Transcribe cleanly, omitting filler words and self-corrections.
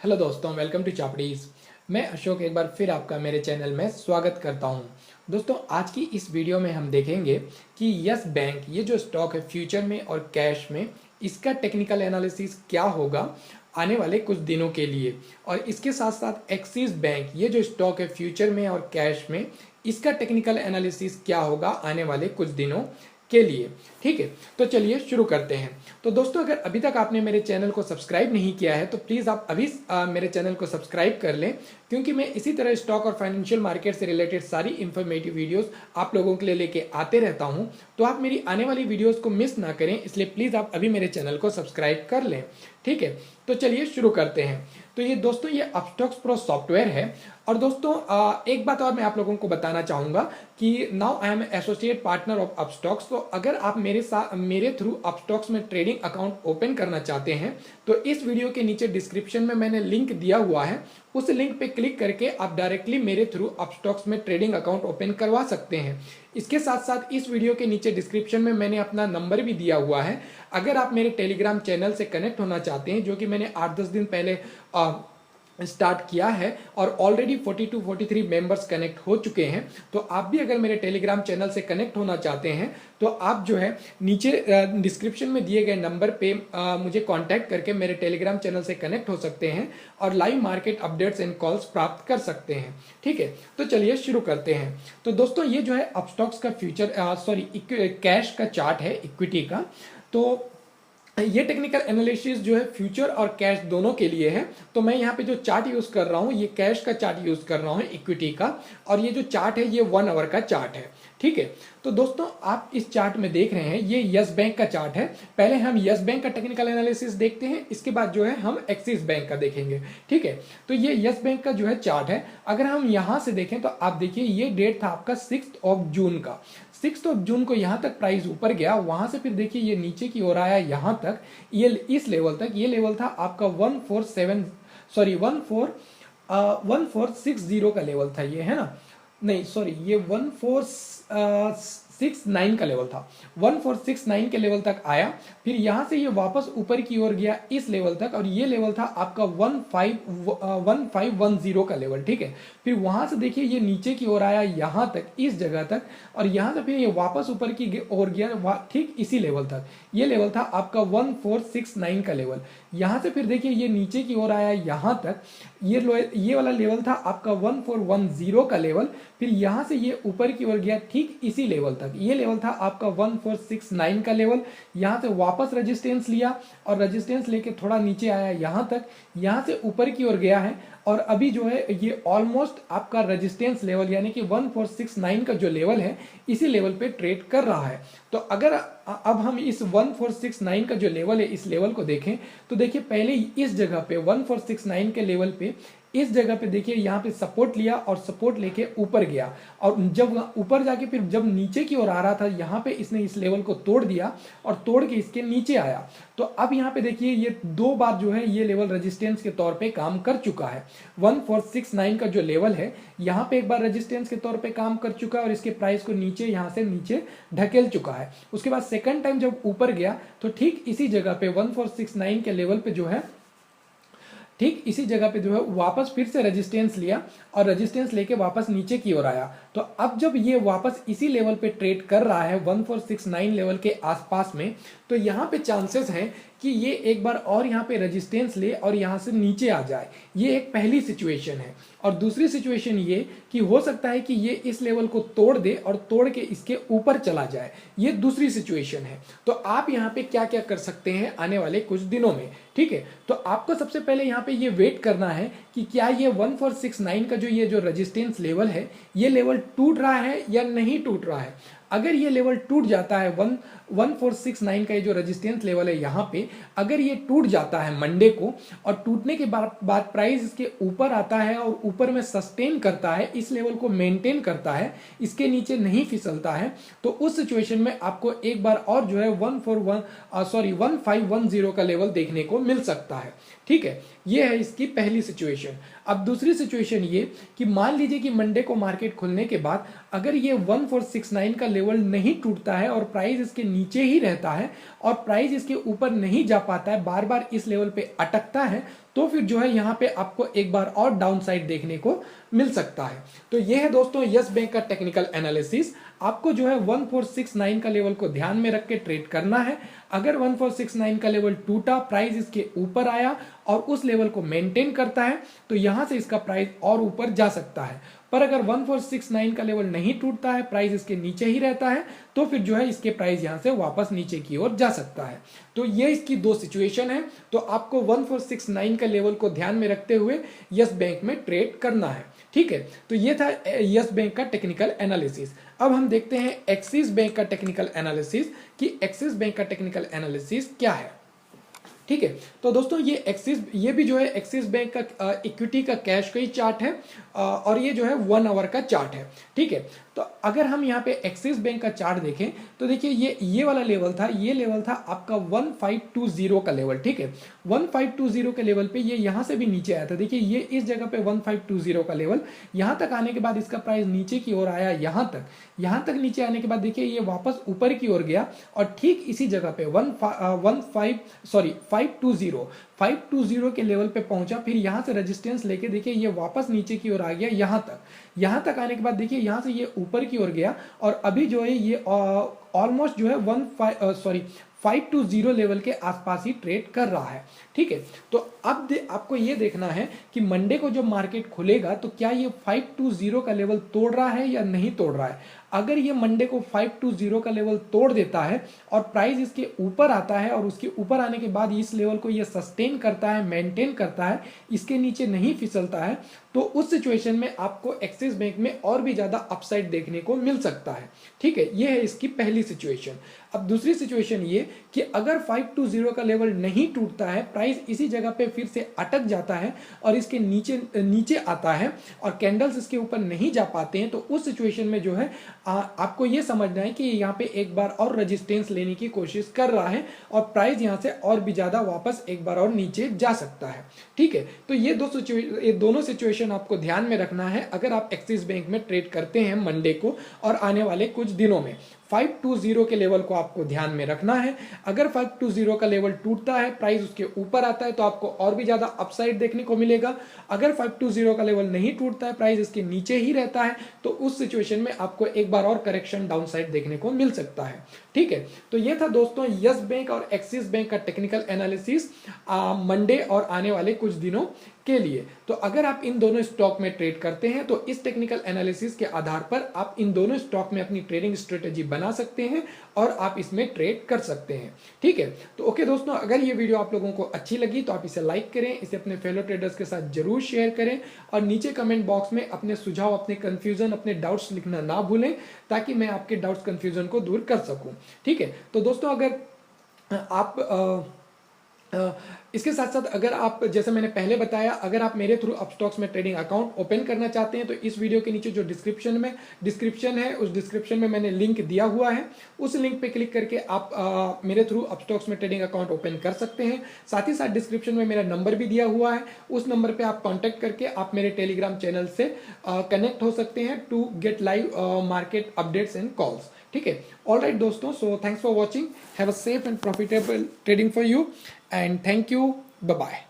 Hello दोस्तों, welcome to चापड़ीज। मैं अशोक एक बार फिर आपका मेरे चैनल में स्वागत करता हूं। दोस्तों, आज की इस वीडियो में हम देखेंगे कि यस बैंक ये जो स्टॉक है फ्यूचर में और कैश में, इसका टेक्निकल एनालिसिस क्या होगा आने वाले कुछ दिनों के लिए, और इसके साथ साथ एक्सिस बैंक ये जो स्टॉक है फ्यूचर में और कैश में, इसका टेक्निकल एनालिसिस क्या होगा आने वाले कुछ दिनों के लिए। ठीक है, तो चलिए शुरू करते हैं। तो दोस्तों, अगर अभी तक आपने मेरे चैनल को सब्सक्राइब नहीं किया है तो प्लीज़ आप अभी मेरे चैनल को सब्सक्राइब कर लें, क्योंकि मैं इसी तरह स्टॉक और फाइनेंशियल मार्केट से रिलेटेड सारी इंफॉर्मेटिव वीडियोस आप लोगों के लिए लेके आते रहता हूं। तो आप मेरी आने वाली वीडियोस को मिस ना करें, इसलिए प्लीज़ आप अभी मेरे चैनल को सब्सक्राइब कर लें। ठीक है, तो चलिए शुरू करते हैं। तो ये दोस्तों, ये अपस्टॉक्स प्रो सॉफ्टवेयर है। और दोस्तों, एक बात और मैं आप लोगों को बताना चाहूँगा कि now I am associate partner of Upstox. तो अगर आप मेरे थ्रू अपस्टॉक्स में ट्रेडिंग अकाउंट ओपन करना चाहते हैं तो इस वीडियो के नीचे डिस्क्रिप्शन में मैंने लिंक दिया हुआ है, उस लिंक पे क्लिक करके आप डायरेक्टली मेरे थ्रू अपस्टॉक्स में ट्रेडिंग अकाउंट ओपन करवा सकते हैं। इसके साथ साथ इस वीडियो के नीचे डिस्क्रिप्शन में मैंने अपना नंबर भी दिया हुआ है। अगर आप मेरे टेलीग्राम चैनल से कनेक्ट होना चाहते हैं, जो कि मैंने 8-10 दिन पहले स्टार्ट किया है और ऑलरेडी 42-43 मेंबर्स कनेक्ट हो चुके हैं, तो आप भी अगर मेरे टेलीग्राम चैनल से कनेक्ट होना चाहते हैं तो आप जो है नीचे डिस्क्रिप्शन में दिए गए नंबर पे मुझे कांटेक्ट करके मेरे टेलीग्राम चैनल से कनेक्ट हो सकते हैं और live market updates and calls प्राप्त कर सकते हैं। ठीक है, तो चलिए शुरू करते हैं। तो दोस्तों, ये जो है अपस्टॉक्स का कैश का चार्ट है, इक्विटी का। तो ये टेक्निकल एनालिसिस जो है फ्यूचर और कैश दोनों के लिए है। तो मैं यहाँ पे जो चार्ट यूज कर रहा हूँ, ये कैश का चार्ट यूज कर रहा हूँ इक्विटी का, और ये जो चार्ट है ये 1 आवर का चार्ट है। ठीक है, तो दोस्तों, आप इस चार्ट में देख रहे हैं ये यस बैंक का चार्ट है। पहले हम यस बैंक का टेक्निकल एनालिसिस देखते हैं, इसके बाद जो है हम एक्सिस बैंक का देखेंगे। ठीक है, तो ये यस बैंक का जो है चार्ट है। अगर हम यहाँ से देखें तो आप देखिए ये डेट था आपका 6 जून का। 6 जून को यहाँ तक प्राइस ऊपर गया, वहां से फिर देखिए ये नीचे की ओर आया यहाँ तक, ये इस लेवल तक। ये लेवल था आपका 1460 का लेवल था ये, है ना? नहीं सॉरी, ये 1469 का लेवल था। 1469 के लेवल तक आया, फिर यहां से ये वापस ऊपर की ओर गया इस लेवल तक, और ये लेवल था आपका 1510 का लेवल। ठीक है, फिर वहां से देखिए ये नीचे की ओर आया यहां तक, इस जगह तक, और यहां से फिर ये वापस ऊपर की ओर गया ठीक इसी लेवल तक। ये लेवल था आपका 1469 का लेवल। यहां से फिर देखिए ये नीचे की ओर आया यहां तक, ये वाला लेवल था आपका 1410 का लेवल। फिर यहां से ये ऊपर की ओर गया ठीक इसी लेवल तक। ये लेवल था आपका 1469 का लेवल। यहां से वापस रेजिस्टेंस लिया और रेजिस्टेंस लेके थोड़ा नीचे आया यहां तक, यहां से ऊपर की ओर गया है, और अभी जो है ये ऑलमोस्ट आपका रेजिस्टेंस लेवल यानी कि 1469 का जो लेवल है इसी लेवल पे ट्रेड कर रहा है। तो अगर अब हम इस 1469 का जो लेवल है इस लेवल को देखें तो देखिए पहले इस जगह पे 1469 के लेवल पे, इस जगह पे देखिए यहाँ पे सपोर्ट लिया और सपोर्ट लेके ऊपर गया, और जब ऊपर जाके फिर जब नीचे की ओर आ रहा था यहाँ पे इसने इस लेवल को तोड़ दिया और तोड़ के इसके नीचे आया। तो अब यहाँ पे देखिए ये 2 बार जो है ये लेवल रेजिस्टेंस के तौर पे काम कर चुका है। 1469 का जो लेवल है यहाँ पे एक बार रेजिस्टेंस के तौर पे काम कर चुका है और इसके प्राइस को नीचे यहाँ से नीचे ढकेल चुका है। उसके बाद सेकंड टाइम जब ऊपर गया तो ठीक इसी जगह पे 1469 के लेवल पे जो है, ठीक इसी जगह पे जो है वापस फिर से रेजिस्टेंस लिया और रेजिस्टेंस लेके वापस नीचे की ओर आया। तो अब जब ये वापस इसी लेवल पे ट्रेड कर रहा है 1469 लेवल के आसपास में, तो यहाँ पे चांसेस हैं कि ये एक बार और यहाँ पे रेजिस्टेंस ले और यहाँ से नीचे आ जाए। ये एक पहली सिचुएशन है। और दूसरी सिचुएशन ये कि हो सकता है कि ये इस लेवल को तोड़ दे और तोड़ के इसके ऊपर चला जाए। ये दूसरी सिचुएशन है। तो आप यहाँ पे क्या क्या कर सकते हैं आने वाले कुछ दिनों में? ठीक है, तो आपको सबसे पहले यहाँ पे ये वेट करना है कि क्या ये 1469 का ये जो रेजिस्टेंस लेवल है ये लेवल टूट रहा है या नहीं टूट रहा है। अगर ये लेवल टूट जाता है 1469 का ये जो रेजिस्टेंस लेवल है यहाँ पे, अगर ये टूट जाता है मंडे को और टूटने के बाद प्राइस इसके ऊपर आता है और ऊपर में सस्टेन करता है, इस लेवल को मेंटेन करता है, इसके नीचे नहीं फिसलता है, तो उस सिचुएशन में आपको एक बार और जो है 1510 का लेवल देखने को मिल सकता है। ठीक है, ये है इसकी पहली सिचुएशन। अब दूसरी सिचुएशन ये कि मान लीजिए कि मंडे को मार्केट खुलने के बाद अगर ये 1469 का लेवल नहीं टूटता है और प्राइस इसके नीचे ही रहता है और प्राइस इसके ऊपर नहीं जा पाता है, बार बार इस लेवल पे अटकता है, तो फिर जो है यहाँ पे आपको एक बार और डाउन साइड देखने को मिल सकता है। तो ये है दोस्तों यस बैंक का टेक्निकल एनालिसिस। आपको जो है 1469 का लेवल को ध्यान में रख के ट्रेड करना है। अगर 1469 का लेवल टूटा, प्राइस इसके ऊपर आया और उस लेवल को मेंटेन करता है तो यहां से इसका प्राइस और ऊपर जा सकता है। पर अगर 1469 का लेवल नहीं टूटता है, प्राइस इसके नीचे ही रहता है, तो फिर जो है इसके प्राइस यहां से वापस नीचे की ओर जा सकता है। तो ये इसकी दो सिचुएशन है। तो आपको 1469 का लेवल को ध्यान में रखते हुए यस बैंक में ट्रेड करना है। ठीक है, तो ये था यस बैंक का टेक्निकल एनालिसिस। अब हम देखते हैं एक्सिस बैंक का टेक्निकल एनालिसिस कि एक्सिस बैंक का टेक्निकल एनालिसिस क्या है। ठीक है, तो दोस्तों ये भी जो है एक्सिस बैंक का इक्विटी का कैश का ही चार्ट है और ये जो है 1 आवर का चार्ट है। ठीक है, तो अगर हम यहाँ पे एक्सिस बैंक का चार्ट देखें तो देखिए ये वाला लेवल था, ये लेवल था आपका 1520 का लेवल। ठीक है, 1520 के लेवल पे ये यहाँ से भी नीचे आया था। देखिए ये इस जगह पे 1520 का लेवल, यहाँ तक आने के बाद इसका प्राइस नीचे की ओर आया, यहाँ तक नीचे आने के बाद देखिए ये वापस ऊपर की ओर गया और ठीक इसी जगह पे 520 के लेवल पे पहुंचा। फिर यहाँ से रेजिस्टेंस लेके देखिए ये वापस नीचे की ओर आ गया, यहाँ तक आने के बाद देखिए यहाँ से ये ऊपर की ओर गया और अभी जो है ये ऑलमोस्ट जो है 520 लेवल के आसपास ही ट्रेड कर रहा है। ठीक है, तो अब आपको ये देखना है कि मंडे को जब मार्केट खुलेगा तो क्या ये 520 का लेवल तोड़ रहा है या नहीं तोड़ रहा है। अगर ये मंडे को 520 का लेवल तोड़ देता है और प्राइस इसके ऊपर आता है और उसके ऊपर आने के बाद इस लेवल को ये सस्टेन करता है, मेंटेन करता है, इसके नीचे नहीं फिसलता है, तो उस सिचुएशन में आपको एक्सिस बैंक में और भी ज्यादा अपसाइड देखने को मिल सकता है। ठीक है, ये है इसकी पहली सिचुएशन। अब दूसरी सिचुएशन ये कि अगर 520 का लेवल नहीं टूटता है, प्राइस इसी जगह पे फिर से अटक जाता है और इसके नीचे आता है और कैंडल्स इसके ऊपर नहीं जा पाते हैं, तो उस सिचुएशन में जो है आपको ये समझना है कि यहाँ पे एक बार और रेजिस्टेंस लेने की कोशिश कर रहा है और प्राइस यहाँ से और भी ज्यादा वापस एक बार और नीचे जा सकता है। ठीक है, तो ये दोनों सिचुएशन आपको ध्यान में रखना है अगर आप एक्सिस बैंक में ट्रेड करते हैं मंडे को और आने वाले कुछ दिनों में। 520 के लेवल को आपको ध्यान में रखना है। अगर 520 का लेवल टूटता है, प्राइस उसके ऊपर आता है, तो आपको और भी ज्यादा अपसाइड देखने को मिलेगा। अगर 520 का लेवल नहीं टूटता है, प्राइस इसके नीचे ही रहता है, तो उस सिचुएशन में आपको एक बार और करेक्शन डाउन साइड देखने को मिल सकता है। ठीक है, तो ये था दोस्तों यस बैंक और एक्सिस बैंक का टेक्निकल एनालिसिस मंडे और आने वाले कुछ दिनों के लिए। तो अगर आप इन दोनों स्टॉक में ट्रेड करते हैं तो इस टेक्निकल एनालिसिस के आधार पर आप इन दोनों स्टॉक में अपनी ट्रेडिंग स्ट्रेटेजी बना सकते हैं और आप इसमें ट्रेड कर सकते हैं। ठीक है, तो ओके दोस्तों, अगर ये वीडियो आप लोगों को अच्छी लगी तो आप इसे लाइक करें, इसे अपने फेलो ट्रेडर्स के साथ जरूर शेयर करें और नीचे कमेंट बॉक्स में अपने सुझाव, अपने कंफ्यूजन, अपने डाउट्स लिखना ना भूलें ताकि मैं आपके डाउट्स कंफ्यूजन को दूर कर सकूं। ठीक है, तो दोस्तों अगर आप इसके साथ साथ अगर आप, जैसे मैंने पहले बताया, अगर आप मेरे थ्रू अपस्टॉक्स में ट्रेडिंग अकाउंट ओपन करना चाहते हैं तो इस वीडियो के नीचे जो डिस्क्रिप्शन है उस डिस्क्रिप्शन में मैंने लिंक दिया हुआ है, उस लिंक पे क्लिक करके आप मेरे थ्रू अपस्टॉक्स में ट्रेडिंग अकाउंट ओपन कर सकते हैं। साथ ही साथ डिस्क्रिप्शन में मेरा नंबर भी दिया हुआ है, उस नंबर पर आप कॉन्टैक्ट करके आप मेरे टेलीग्राम चैनल से कनेक्ट हो सकते हैं to get live market updates and calls. ठीक है, ऑल राइट दोस्तों, so thanks for watching, have a safe and profitable trading for you and thank you, bye bye।